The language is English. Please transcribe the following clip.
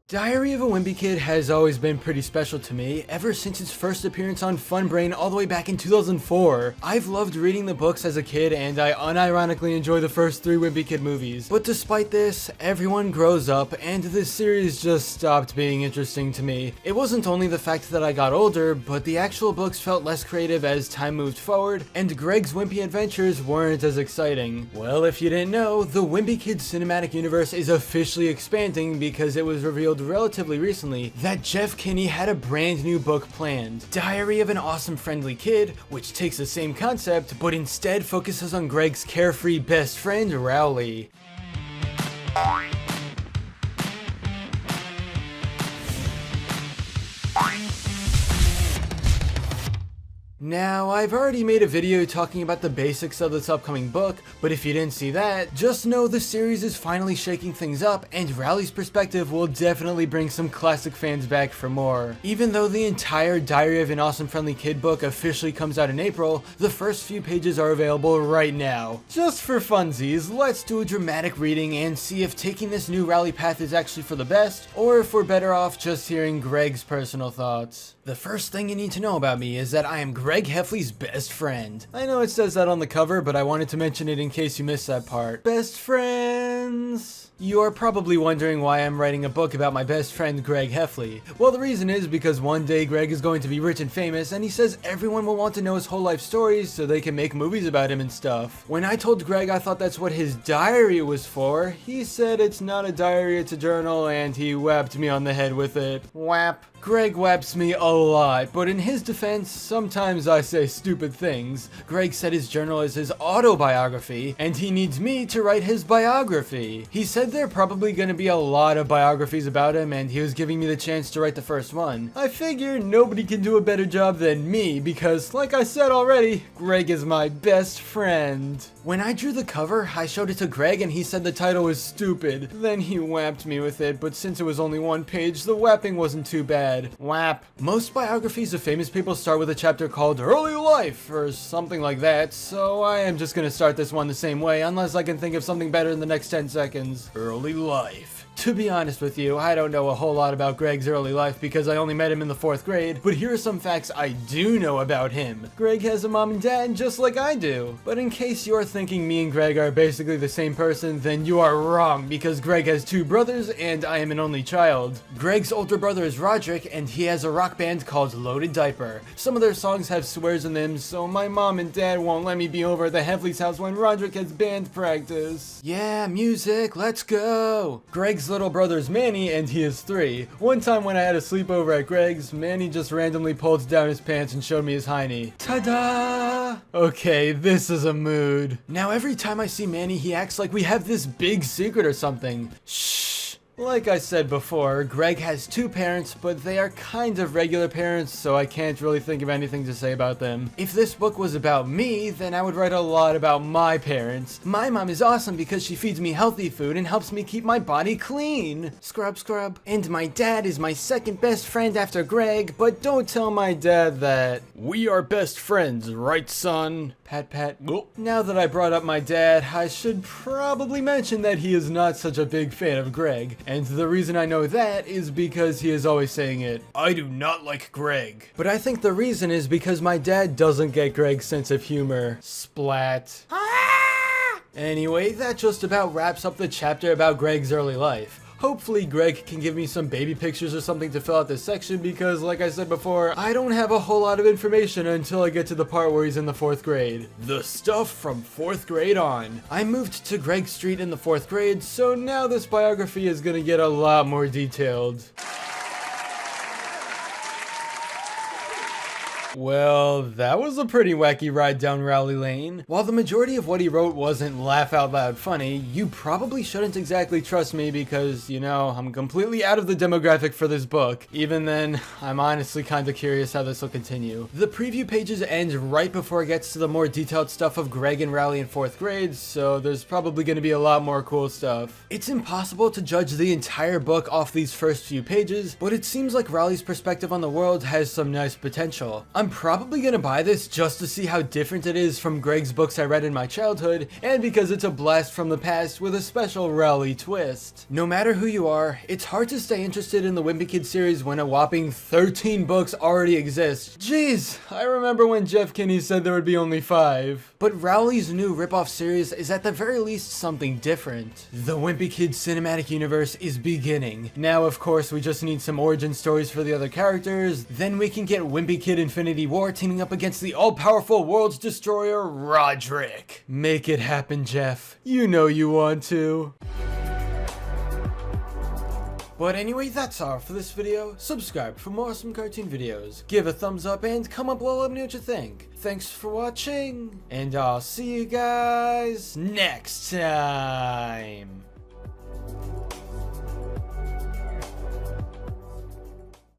Diary of a Wimpy Kid has always been pretty special to me, ever since its first appearance on Fun Brain all the way back in 2004. I've loved reading the books as a kid, and I unironically enjoy the first 3 Wimpy Kid movies. But despite this, everyone grows up, and this series just stopped being interesting to me. It wasn't only the fact that I got older, but the actual books felt less creative as time moved forward, and Greg's Wimpy adventures weren't as exciting. Well, if you didn't know, the Wimpy Kid cinematic universe is officially expanding because it was revealed relatively recently that Jeff Kinney had a brand new book planned, Diary of an Awesome Friendly Kid, which takes the same concept but instead focuses on Greg's carefree best friend, Rowley. Now, I've already made a video talking about the basics of this upcoming book, but if you didn't see that, just know the series is finally shaking things up, and Rowley's perspective will definitely bring some classic fans back for more. Even though the entire Diary of an Awesome Friendly Kid book officially comes out in April, the first few pages are available right now. Just for funsies, let's do a dramatic reading and see if taking this new Rowley path is actually for the best, or if we're better off just hearing Greg's personal thoughts. The first thing you need to know about me is that I am Greg Heffley's best friend. I know it says that on the cover, but I wanted to mention it in case you missed that part. Best friends! You are probably wondering why I'm writing a book about my best friend Greg Heffley. Well, the reason is because one day Greg is going to be rich and famous, and he says everyone will want to know his whole life stories so they can make movies about him and stuff. When I told Greg I thought that's what his diary was for, he said it's not a diary, it's a journal, and he whapped me on the head with it. Whap. Greg whaps me a lot, but in his defense, sometimes I say stupid things. Greg said his journal is his autobiography, and he needs me to write his biography. He said there are probably gonna be a lot of biographies about him, and he was giving me the chance to write the first one. I figure nobody can do a better job than me, because like I said already, Greg is my best friend. When I drew the cover, I showed it to Greg and he said the title was stupid. Then he whapped me with it, but since it was only one page, the whapping wasn't too bad. Whap. Most biographies of famous people start with a chapter called Early Life, or something like that, so I am just gonna start this one the same way, unless I can think of something better in the next 10 seconds. Early Life. To be honest with you, I don't know a whole lot about Greg's early life because I only met him in the 4th grade, but here are some facts I do know about him. Greg has a mom and dad just like I do. But in case you're thinking me and Greg are basically the same person, then you are wrong because Greg has 2 brothers and I am an only child. Greg's older brother is Roderick and he has a rock band called Loaded Diaper. Some of their songs have swears in them, so my mom and dad won't let me be over at the Heffley's house when Roderick has band practice. Yeah, music, let's go! Greg's little brother's Manny and he is 3. One time when I had a sleepover at Greg's, Manny just randomly pulled down his pants and showed me his hiney. Ta-da! Okay, this is a mood. Now every time I see Manny, he acts like we have this big secret or something. Shh. Like I said before, Greg has 2 parents, but they are kind of regular parents, so I can't really think of anything to say about them. If this book was about me, then I would write a lot about my parents. My mom is awesome because she feeds me healthy food and helps me keep my body clean. Scrub, scrub. And my dad is my second best friend after Greg, but don't tell my dad that. We are best friends, right, son? Pat, pat. Whoop. Now that I brought up my dad, I should probably mention that he is not such a big fan of Greg. And the reason I know that is because he is always saying it. I do not like Greg. But I think the reason is because my dad doesn't get Greg's sense of humor. Splat. Anyway, that just about wraps up the chapter about Greg's early life. Hopefully Greg can give me some baby pictures or something to fill out this section because, like I said before, I don't have a whole lot of information until I get to the part where he's in the 4th grade. The stuff from 4th grade on. I moved to Greg Street in the 4th grade, so now this biography is gonna get a lot more detailed. Well, that was a pretty wacky ride down Rowley Lane. While the majority of what he wrote wasn't laugh out loud funny, you probably shouldn't exactly trust me because, you know, I'm completely out of the demographic for this book. Even then, I'm honestly kinda curious how this will continue. The preview pages end right before it gets to the more detailed stuff of Greg and Rowley in 4th grade, so there's probably gonna be a lot more cool stuff. It's impossible to judge the entire book off these first few pages, but it seems like Rowley's perspective on the world has some nice potential. I'm probably gonna buy this just to see how different it is from Greg's books I read in my childhood, and because it's a blast from the past with a special Rowley twist. No matter who you are, it's hard to stay interested in the Wimpy Kid series when a whopping 13 books already exist. Jeez, I remember when Jeff Kinney said there would be only 5. But Rowley's new ripoff series is at the very least something different. The Wimpy Kid cinematic universe is beginning. Now, of course, we just need some origin stories for the other characters, then we can get Wimpy Kid Infinity War teaming up against the all-powerful world's destroyer, Roderick. Make it happen, Jeff. You know you want to. But anyway, that's all for this video. Subscribe for more awesome cartoon videos. Give a thumbs up and comment below, let me know what you think. Thanks for watching, and I'll see you guys next time.